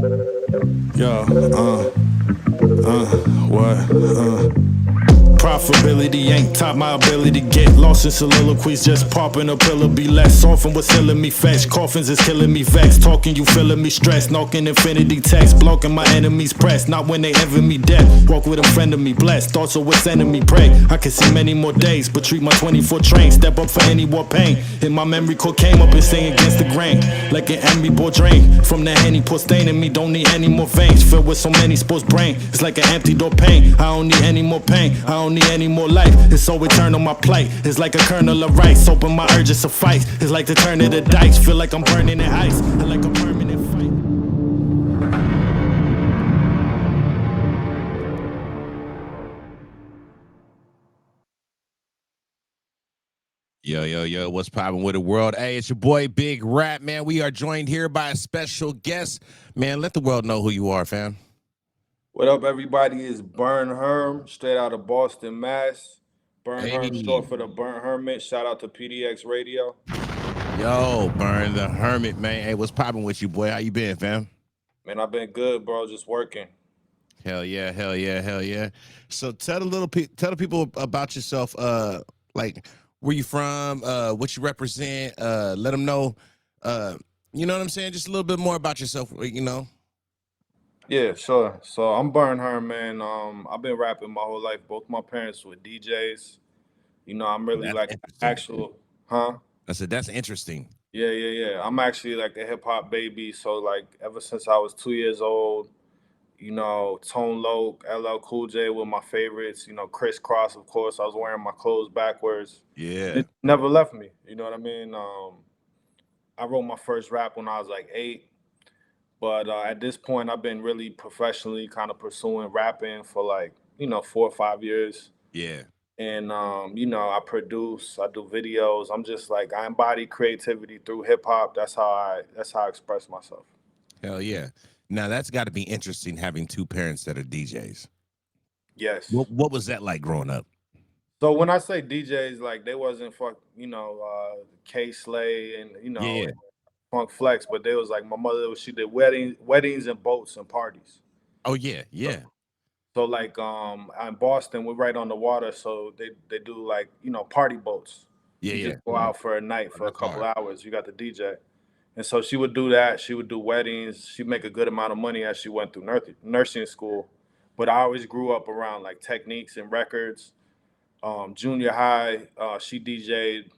Yo, what? Profitability ain't top, my ability to get lost in soliloquies. Just popping a pill or be less. Often what's killing me fetch. Coffins is killing me vex. Talking, you feeling me stressed. Knocking infinity text. Blocking my enemies press. Not when they envy me dead. Walk with a friend of me blessed. Thoughts of what's enemy pray. I can see many more days, but treat my 24 train. Step up for any more pain. In my memory, cocaine up and sing against the grain. Like an enemy boy drain. From the Henny, pour stain in me. Don't need any more veins. Filled with so many sports brain. It's like an empty door pain. I don't need any more pain. I don't need any more life. It's so eternal, my plight. It's like a kernel of rice. Open my urges to fight. It's like the turn of the dice. Feel like I'm burning in ice. I like a permanent fight. Yo, what's poppin' with the world? Hey, it's your boy Big Rap, man. We are joined here by a special guest. Man, let the world know who you are, fam. What up, everybody? It's Burn Herm, straight out of Boston, Mass. Burn Herm, short for the Burn Hermit. Shout out to PDX Radio. Yo, Burn the Hermit, man. Hey, what's poppin' with you, boy? How you been, fam? Man, I've been good, bro. Just working. Hell yeah. So tell the people about yourself. Like where you from, what you represent. Let them know. You know what I'm saying? Just a little bit more about yourself. You know. Yeah, sure. So I'm Burn Herm, man. I've been rapping my whole life. Both my parents were DJs. You know, I'm really That's like actual, huh? I said that's interesting. Yeah. I'm actually like a hip hop baby. So like ever since I was 2 years old, you know, Tone Loc, LL Cool J were my favorites. You know, Criss Cross, of course. I was wearing my clothes backwards. Yeah. It never left me. You know what I mean? I wrote my first rap when I was like 8. But at this point, I've been really professionally kind of pursuing rapping for like, you know, 4 or 5 years. Yeah. And, you know, I produce, I do videos. I'm just like, I embody creativity through hip hop. That's how I express myself. Hell yeah. Now that's got to be interesting having two parents that are DJs. Yes. What was that like growing up? So when I say DJs, like they wasn't you know, K Slay and, you know, Yeah. Funk Flex, but they was like my mother, she did weddings and boats and parties. Oh yeah. So like in Boston, we're right on the water, so they do like, you know, party boats. You Yeah. just go out for a night for a That's couple hard. hours. You got the DJ. And so she would do that. She would do weddings. She'd make a good amount of money as she went through nursing school. But I always grew up around like techniques and records. Junior high, she DJ'd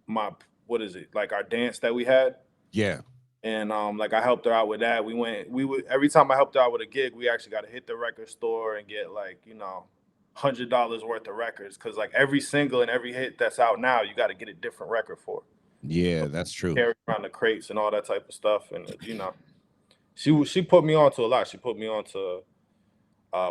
my what is it, like our dance that we had. Yeah. And like I helped her out with that. We would every time I helped her out with a gig, we actually got to hit the record store and get like, you know, $100 worth of records, because like every single and every hit that's out now, you got to get a different record for. Yeah, that's true. Carry around the crates and all that type of stuff, and you know, she put me on to a lot. She put me on to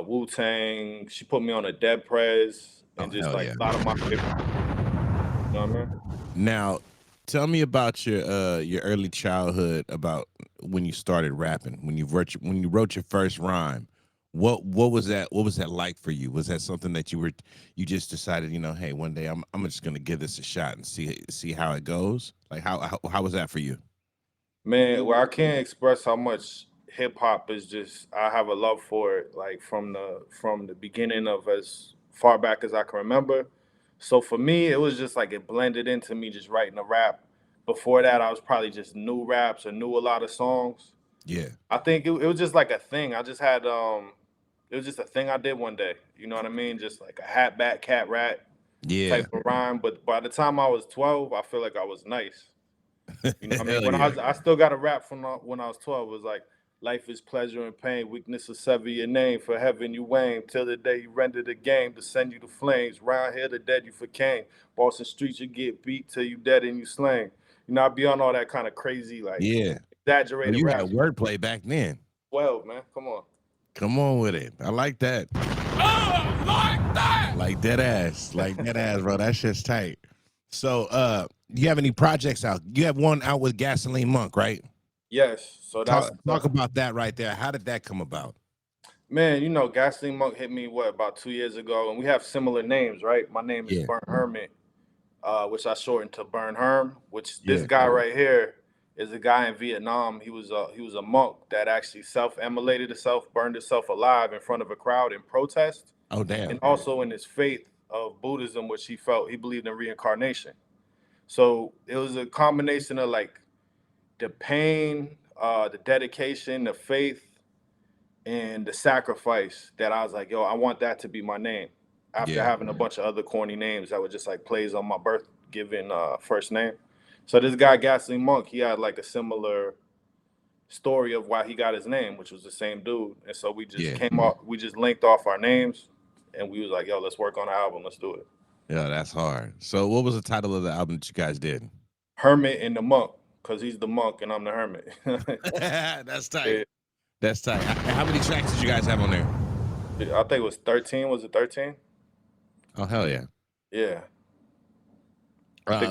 Wu Tang. She put me on a Dead Prez and just like a lot of my favorite. You know what I mean? Now, tell me about your early childhood, about when you started rapping, when you wrote your first rhyme. What was that? What was that like for you? Was that something that you just decided, you know, hey, one day I'm just gonna give this a shot and see how it goes? Like how was that for you? Man, well, I can't express how much hip hop is just. I have a love for it, like from the beginning of as far back as I can remember. So for me, it was just like it blended into me just writing a rap. Before that, I was probably just new raps or knew a lot of songs. Yeah. I think it was just like a thing. I just had it was just a thing I did one day. You know what I mean? Just like a hat bat cat rat Yeah. type of rhyme. But by the time I was 12, I feel like I was nice. You know what I mean? When I still got a rap from when I was 12. It was like, life is pleasure and pain. Weakness will sever your name. For heaven you aim. Till the day you render the game to send you the flames. Round here the dead you for Cain. Boston streets you get beat till you dead and you slain. You know, I be on all that kind of crazy, like Yeah. exaggerated You had rap. wordplay back then. 12, man. Come on. Come on with it. I like that. Like that. Like that ass. Like that ass, bro. That shit's tight. So do you have any projects out? You have one out with Gasoline Monk, right? Yes. So that's Talk about that right there. How did that come about? man, you know, Gasoline Monk hit me about 2 years ago, and we have similar names, right? My name is Yeah. Burn Hermit, which I shortened to Burn Herm, which this Yeah. guy right here is a guy in Vietnam. He was a monk that actually self-immolated himself, burned himself alive in front of a crowd in protest, Oh, damn. and also in his faith of Buddhism, which he believed in reincarnation. So it was a combination of like the pain, the dedication, the faith, and the sacrifice that I was like, yo, I want that to be my name. After Yeah. having a bunch of other corny names that were just like plays on my birth given first name. So this guy, Gasoline Monk, he had like a similar story of why he got his name, which was the same dude. And so we just came off, we just linked off our names, and we was like, yo, let's work on the album. Let's do it. Yeah, that's hard. So what was the title of the album that you guys did? Hermit and the Monk, because he's the monk and I'm the hermit. That's tight. That's tight. How many tracks did you guys have on there? I think it was 13. Was it 13? Oh, hell yeah. Yeah.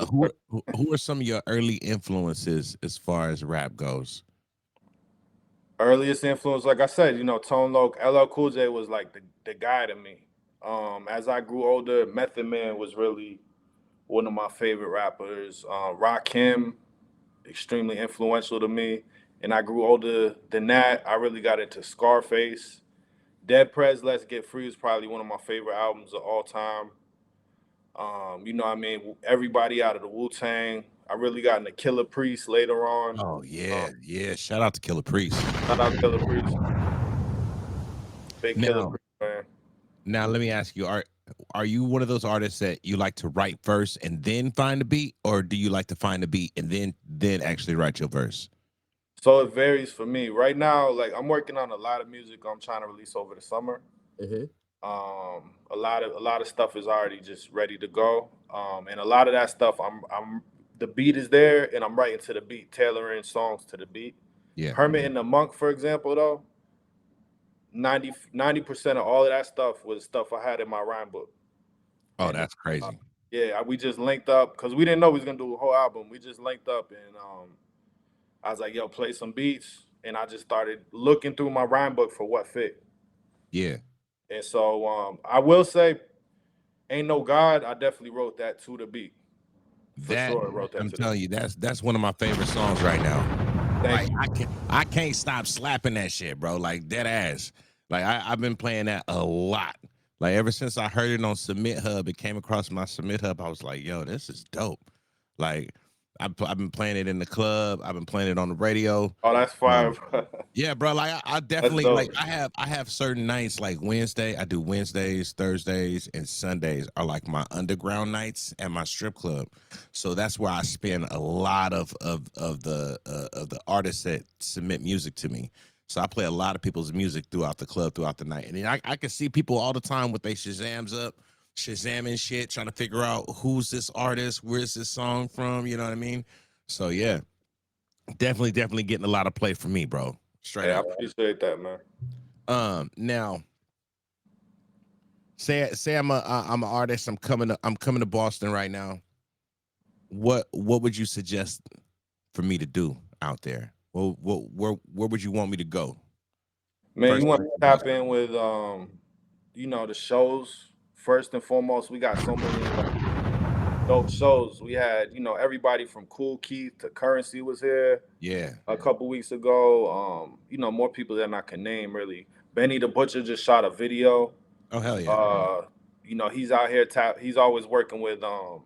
Who are some of your early influences as far as rap goes? Earliest influence, like I said, Tone Loc, LL Cool J was like the guy to me. As I grew older, Method Man was really one of my favorite rappers. Rakim, extremely influential to me. And I grew older than that. I really got into Scarface. Dead Prez Let's Get Free is probably one of my favorite albums of all time. Everybody out of the Wu-Tang. I really got into Killer Priest later on. Oh, yeah. Shout out to Killer Priest. Shout out Killer Priest. Big Killer Priest, man. Now, let me ask you, are you one of those artists that you like to write first and then find a beat, or do you like to find a beat and then actually write your verse? So it varies for me. Right now, like I'm working on a lot of music I'm trying to release over the summer. Mm-hmm. A lot of stuff is already just ready to go. And a lot of that stuff I'm the beat is there and I'm writing to the beat, tailoring songs to the beat. Yeah. Hermit and the Monk, for example, though, 90% of all of that stuff was stuff I had in my rhyme book. Oh, that's crazy. We just linked up because we didn't know we was gonna do a whole album. We just linked up and I was like, yo, play some beats. And I just started looking through my rhyme book for what fit. Yeah. And so I will say, Ain't No God, I definitely wrote that to the beat. For sure, I wrote that I'm to telling you, that's one of my favorite songs right now. Thank you. I can't stop slapping that shit, bro. Like dead ass. Like I've been playing that a lot. Like ever since I heard it on Submit Hub, it came across my Submit Hub. I was like, yo, this is dope. Like I've been playing it in the club. I've been playing it on the radio. Oh, that's fire. Yeah, bro. Like I definitely like I have certain nights like Wednesday. I do Wednesdays, Thursdays, and Sundays are like my underground nights at my strip club. So that's where I spend a lot of the artists that submit music to me. So I play a lot of people's music throughout the club, throughout the night. And then I can see people all the time with their Shazams up, Shazamming shit, trying to figure out who's this artist, where's this song from, you know what I mean? So yeah, definitely getting a lot of play for me, bro. Straight up. I appreciate that, man. Now, say I'm an artist. I'm coming to Boston right now. What would you suggest for me to do out there? Well, where would you want me to go? Man, you want to tap in with the shows first and foremost. We got so many dope shows. We had everybody from Cool Keith to Currency was here. Yeah, a couple weeks ago. More people than I can name really. Benny the Butcher just shot a video. Oh hell yeah. He's out here he's always working with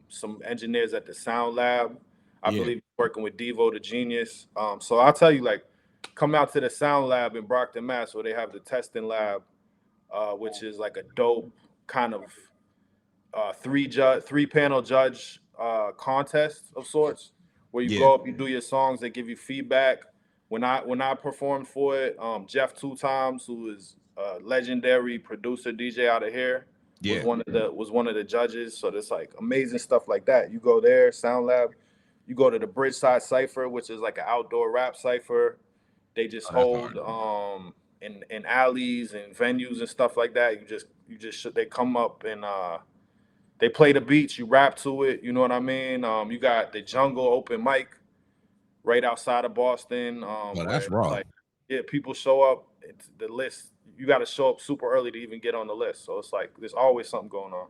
some engineers at the Sound Lab. I believe he's working with Devo the Genius. So I'll tell you, like, come out to the Sound Lab in Brockton, Mass, where they have the testing lab, which is like a dope kind of three panel judge contest of sorts, where you go up, you do your songs, they give you feedback. When I performed for it, Jeff Two Times, who is a legendary producer DJ out of here, was one of the judges. So there's like amazing stuff like that. You go there, Sound Lab. You go to the Bridgeside Cypher, which is like an outdoor rap cypher. They just hold in alleys and venues and stuff like that. They come up and they play the beats, you rap to it, you know what I mean? You got the Jungle open mic right outside of Boston. That's raw. Like, people show up. It's the list. You got to show up super early to even get on the list. So it's like there's always something going on.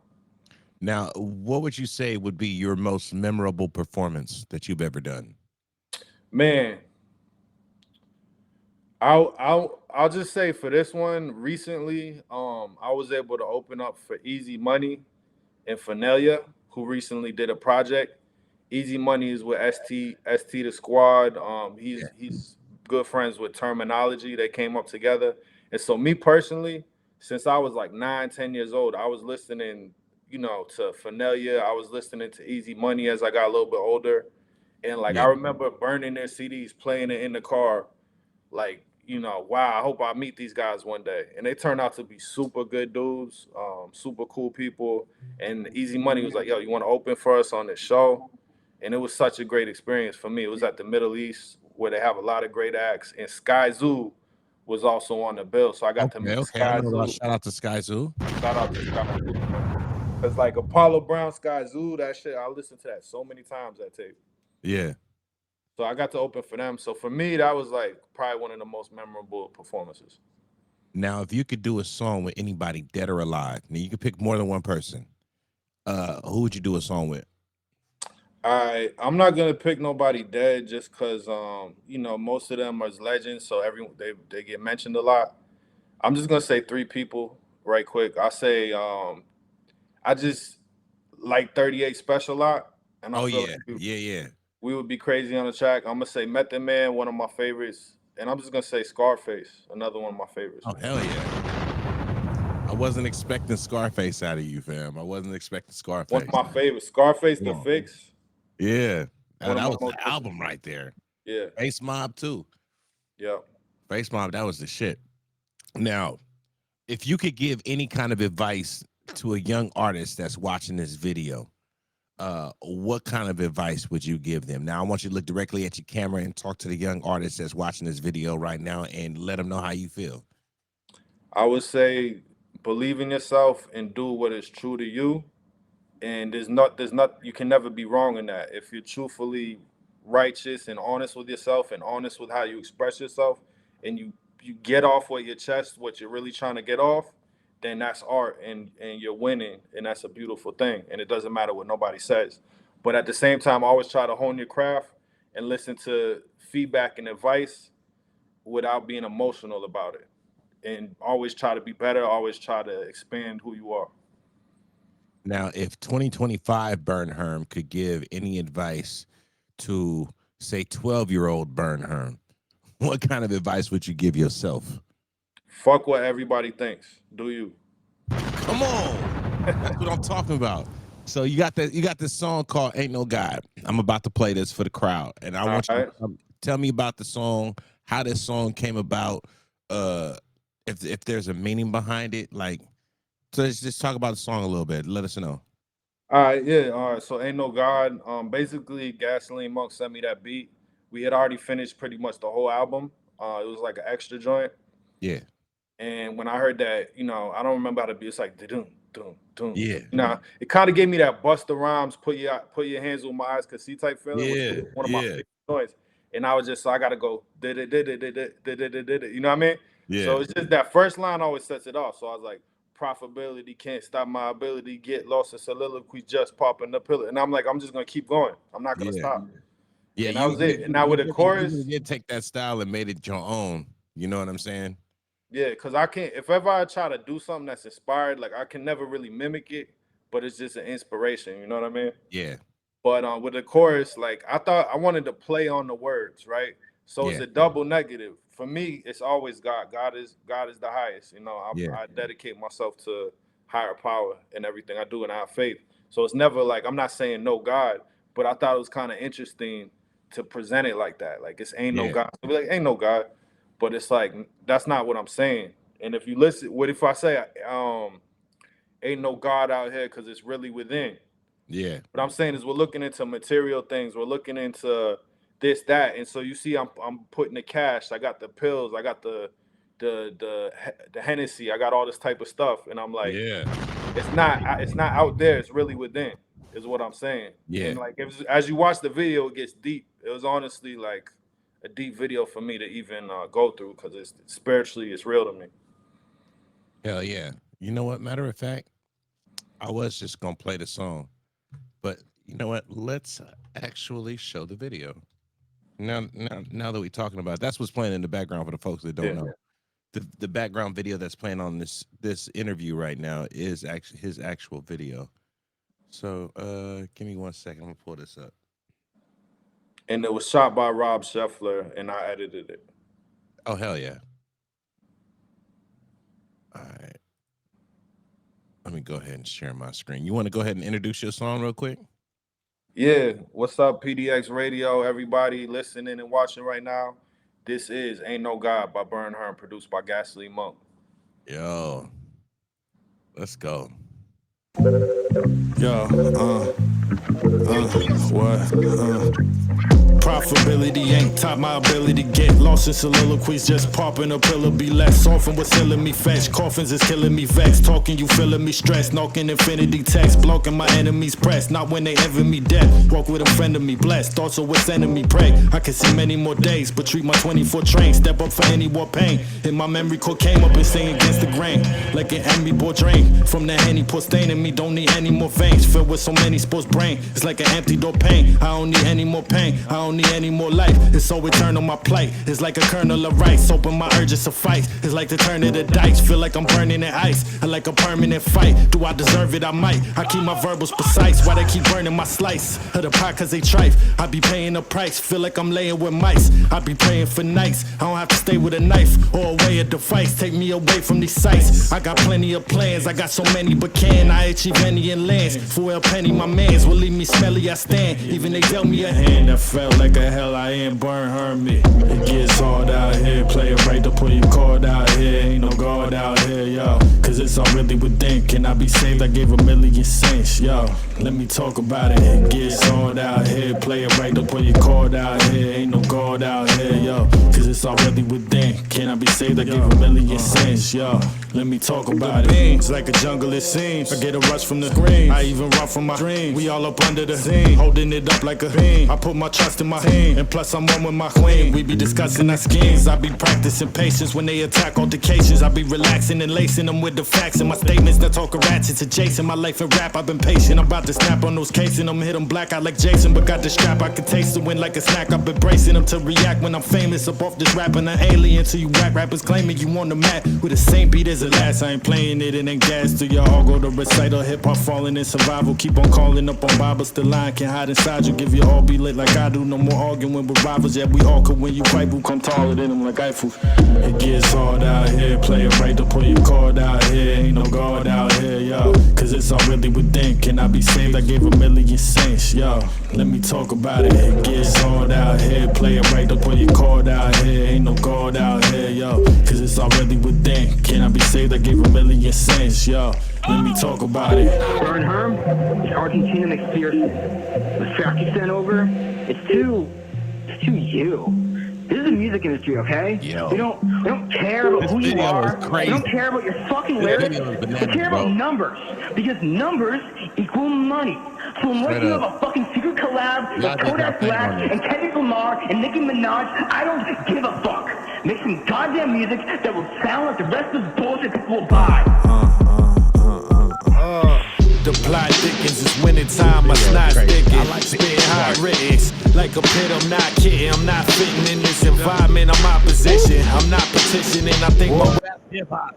Now, what would you say would be your most memorable performance that you've ever done? Man, I'll just say for this one recently, I was able to open up for Easy Money and Fanelia, who recently did a project. Easy Money is with ST the Squad. He's good friends with Terminology. They came up together, and so me personally, since I was like 9, 10 years old, I was listening, to Fanelia. I was listening to Easy Money as I got a little bit older, and like I Yeah. remember burning their CDs, playing it in the car, like, wow, I hope I meet these guys one day. And they turned out to be super good dudes, super cool people. And Easy Money was like, yo, you want to open for us on this show? And it was such a great experience for me. It was at the Middle East where they have a lot of great acts. And Sky Zoo was also on the bill. So I got to Okay. meet Okay. I Sky know about. Zoo. Shout out to Sky Zoo. Shout out to Sky Zoo. Because like Apollo Brown, Sky Zoo, that shit, I listened to that so many times, that tape. Yeah. So I got to open for them. So for me, that was like probably one of the most memorable performances. Now, if you could do a song with anybody, dead or alive, now you could pick more than one person. Who would you do a song with? I'm not gonna pick nobody dead just because most of them are legends, so they get mentioned a lot. I'm just gonna say three people right quick. I say I just like 38 Special a lot, and I Oh feel yeah, like yeah. we would be crazy on the track. I'm gonna say Method Man, one of my favorites, and I'm just gonna say Scarface, another one of my favorites. Oh hell yeah. I wasn't expecting Scarface out of you, fam. I wasn't expecting One Scarface. of my favorites, Scarface, Come The on. Fix. Yeah. One of That my was most the album right there. yeah, Face Mob too. yeah. Face Mob, that was the shit. Now, if you could give any kind of advice to a young artist that's watching this video, what kind of advice would you give them? Now, I want you to look directly at your camera and talk to the young artist that's watching this video right now and let them know how you feel. I would say believe in yourself and do what is true to you. And there's not you can never be wrong in that. If you're truthfully righteous and honest with yourself and honest with how you express yourself, and you get off with your chest what you're really trying to get off, then that's art, and you're winning, and that's a beautiful thing. And it doesn't matter what nobody says. But at the same time, always try to hone your craft and listen to feedback and advice without being emotional about it. And always try to be better, always try to expand who you are. Now, if 2025 Burn Herm could give any advice to, say, 12-year-old Burn Herm, what kind of advice would you give yourself? Fuck what everybody thinks. Do you? Come on. That's what I'm talking about. So you got this song called Ain't No God. I'm about to play this for the crowd. And I All want you right. to tell me about the song, how this song came about, if there's a meaning behind it. Like, so let's just talk about the song a little bit. Let us know. All right, yeah. All right. So Ain't No God. Basically Gasoline Monk sent me that beat. We had already finished pretty much the whole album. It was like an extra joint. Yeah. And when I heard that, I don't remember how to be. It's like dum dum dum. Yeah. It kind of gave me that Busta Rhymes put your hands on my eyes, cause see type feeling, which Yeah. was one of my Yeah. favorite joints. And I was just so I gotta go did it did it did it did it did it. You know what I mean? Yeah. So it's just that first line always sets it off. So I was like, profitability can't stop my ability. Get lost in soliloquy, just popping the pillar. And I'm like, I'm just gonna keep going. I'm not gonna Yeah. stop. Yeah. And that was it. And now You with the really, you chorus. really did take that style and made it your own. You know what I'm saying? Yeah, because I can't, if ever I try to do something that's inspired, like I can never really mimic it, but it's just an inspiration, you know what I mean? Yeah. But with the chorus, like I thought I wanted to play on the words, right? So it's Yeah. a double negative. For me, it's always God. God is the highest. Yeah. I dedicate myself to higher power in everything I do, and I have faith. So it's never like I'm not saying no God, but I thought it was kind of interesting to present it like that. Like it's ain't no Yeah. God. So be like ain't no God, but it's like that's not what I'm saying. And if you listen, what if I say ain't no God out here because it's really within? Yeah. What I'm saying is we're looking into material things. We're looking into this, that, and so you see, I'm putting the cash. I got the pills. I got the Hennessy. I got all this type of stuff, and I'm like, Yeah. it's not out there. It's really within, is what I'm saying. Yeah. And like as you watch the video, it gets deep. It was honestly like a deep video for me to even go through because it's spiritually it's real to me. Hell yeah. You know what? Matter of fact, I was just gonna play the song, but you know what? Let's actually show the video. Now that we're talking about it, that's what's playing in the background for the folks that don't know. The background video that's playing on this interview right now is actually his actual video. So give me 1 second. I'm gonna pull this up. And it was shot by Rob Scheffler, and I edited it. Oh hell yeah! All right, let me go ahead and share my screen. You want to go ahead and introduce your song real quick? Yeah, what's up, PDX Radio? Everybody listening and watching right now. This is "Ain't No God" by Burn Herm, produced by Gasoline Monk. Yo, let's go. Yo, what? Profitability ain't top my ability to get lost in soliloquies, just popping a pillar be less often what's killing me fetch, coffins is killing me vex, talking you feeling me stressed, knocking infinity text, blocking my enemies press, not when they envy me dead, walk with a friend of me blessed, thoughts of what's sending me pray, I can see many more days, but treat my 24 train, step up for any more pain, in my memory core came up and sing against the grain, like an enemy boy drain, from the Henny pour staining me, don't need any more veins, filled with so many sports brain, it's like an empty door pain, I don't need any more pain, I don't need any more life, it's so eternal my plight, it's like a kernel of rice, open my urges suffice, it's like the turn of the dice, feel like I'm burning in ice, I like a permanent fight, do I deserve it? I might, I keep my verbals precise, why they keep burning my slice, of the pot cause they trife, I be paying the price, feel like I'm laying with mice, I be praying for nights, I don't have to stay with a knife, or away a device, take me away from these sights, I got plenty of plans, I got so many but can I achieve any in lands, for a penny my mans will leave me smelly, I stand, even they dealt me a hand that felt like a hell I am, Burn Hermit, it gets hard out here, play it right to put your card out here, ain't no God out here, yo, cause it's all really within, can I be saved, I gave 1,000,000 cents, yo, let me talk about it, it gets hard out here, play it right to put your card out here, ain't no God out here, yo, cause it's all really within, can I be saved, I gave 1,000,000 cents, yo, let me talk about it, it's like a jungle it seems, I get a rush from the green, I even run from my dreams, we all up under the scene, holding it up like a beam, I put my trust in my hand, and plus I'm one with my queen, we be discussing our schemes, I be practicing patience when they attack altercations, I be relaxing and lacing them with the facts and my statements that talk of ratchets adjacent, my life in rap, I've been patient, I'm about to snap on those casing, I'm hit them black out like Jason, but got the strap, I can taste the wind like a snack, I've been bracing them to react when I'm famous, up off this rapping an alien, till you whack rappers claiming you on the map, with the same beat as the last, I ain't playing it, it ain't gas, till y'all go to recital, hip-hop falling in survival, keep on calling up on Bibles, the line can hide inside you, give you all be lit like I do, no more arguing with rivals, yeah we all could win, you quite boo, come taller than them like Eiffel, it gets hard out here, play it right to put your card out here, ain't no God out here, yo, cause it's all really within, can I be saved, I gave 1,000,000 cents, yo, let me talk about it, it gets hard out here, play it right to put your card out here, ain't no God out here, yo, cause it's all really within, can I be saved, I gave 1,000,000 cents, yo, let me talk about it. Burn Herm, it's Argentina McPherson. The track you sent over, it's too you. This is the music industry, okay? Yo. We don't care about This who you video are. is crazy. We don't care about your fucking This lyrics. video is We bananas, care about bro. numbers, because numbers equal money. So unless Straight you up. have a fucking secret collab Y'all with did not Kodak think on Black this. and Kendrick Lamar and Nicki Minaj, I don't give a fuck. Make some goddamn music that will sound like the rest of this bullshit people will buy. The plot thickens, it's winter time, my snot's thicken. Spit hot writtens, like a pit, I'm not kidding. I'm not fitting in this environment, I'm opposition. I'm not petitioning, I think more hip-hop.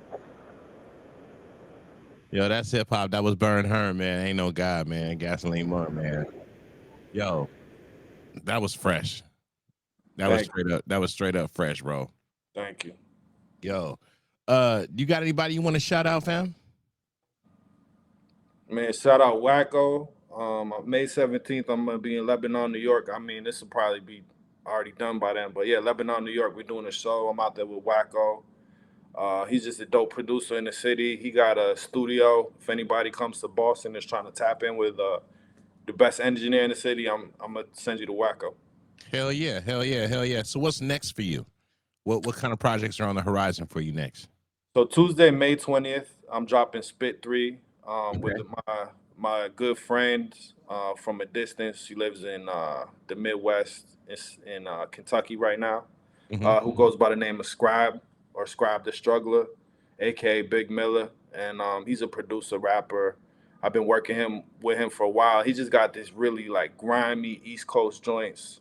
Yo, that's hip-hop. That was Burn Herm, man. Ain't no God, man. Gasoline Monk, man. Yo, that was fresh. That was straight up fresh, bro. Thank you. Yo, you got anybody you want to shout out, fam? Man, shout out Wacko. May 17th, I'm gonna be in Lebanon, New York. I mean, this will probably be already done by then, but yeah, Lebanon, New York, we're doing a show. I'm out there with Wacko. He's just a dope producer in the city. He got a studio. If anybody comes to Boston is trying to tap in with the best engineer in the city, I'm gonna send you to Wacko. Hell yeah, hell yeah, hell yeah. So what's next for you? What kind of projects are on the horizon for you next? So Tuesday, May 20th, I'm dropping Spit 3 with my good friend from a distance. She lives in the Midwest, in Kentucky right now, who goes by the name of Scribe or Scribe the Struggler, aka Big Miller, and he's a producer, rapper. I've been working with him for a while. He just got this really like grimy East Coast joints.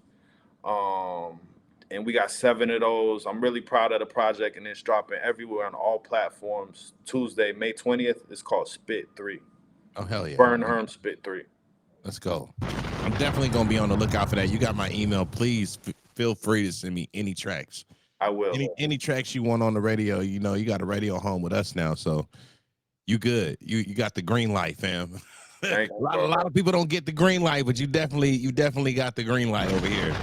And we got 7 of those. I'm really proud of the project, and it's dropping everywhere on all platforms. Tuesday, May 20th. It's called Spit 3. Oh, hell yeah. Burn Herm Spit 3. Let's go. I'm definitely going to be on the lookout for that. You got my email. Please feel free to send me any tracks. I will. Any tracks you want on the radio. You know, you got a radio home with us now, so you good. You got the green light, fam. Thank you, a lot of people don't get the green light, but you definitely got the green light over here.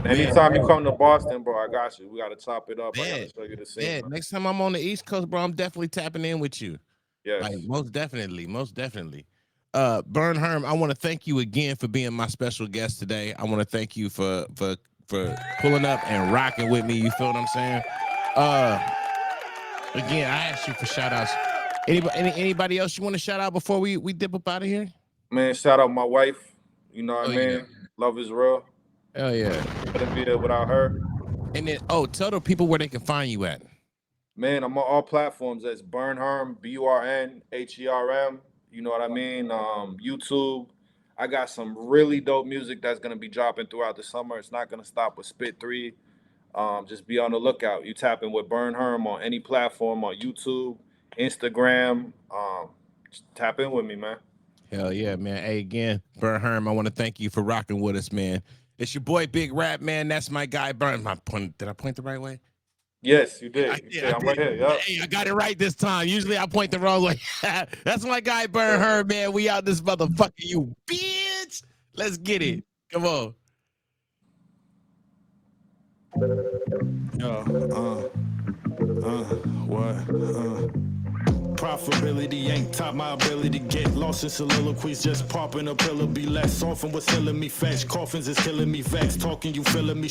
And anytime you come to Boston, bro, I got you. We got to chop it up. I got to show you the scene. Yeah, next time I'm on the East Coast, bro, I'm definitely tapping in with you. Yes. Like, most definitely. Burn Herm, I want to thank you again for being my special guest today. I want to thank you for pulling up and rocking with me. You feel what I'm saying? Again, I asked you for shout outs. Anybody else you want to shout out before we dip up out of here? Man, shout out my wife. You know what I mean? Yeah. Love is real. Hell yeah. Couldn't be there without her. And then, tell the people where they can find you at. Man, I'm on all platforms. That's Burn Herm, BURNHERM. You know what I mean? YouTube. I got some really dope music that's going to be dropping throughout the summer. It's not going to stop with Spit 3. Just be on the lookout. You tap in with Burn Herm on any platform, on YouTube, Instagram. Just tap in with me, man. Hell yeah, man. Hey, again, Burn Herm, I want to thank you for rocking with us, man. It's your boy, Big Rap, man. That's my guy, Burn. Did I point the right way? Yes, you did. I'm right here. Yep. Hey, I got it right this time. Usually I point the wrong way. That's my guy, Burn Herm, man. We out this motherfucker, you bitch. Let's get it. Come on. Profitability ain't top my ability to get lost in soliloquies, just popping a pillar, be less often what's killing me facts, coffins is killing me facts, talking you feeling me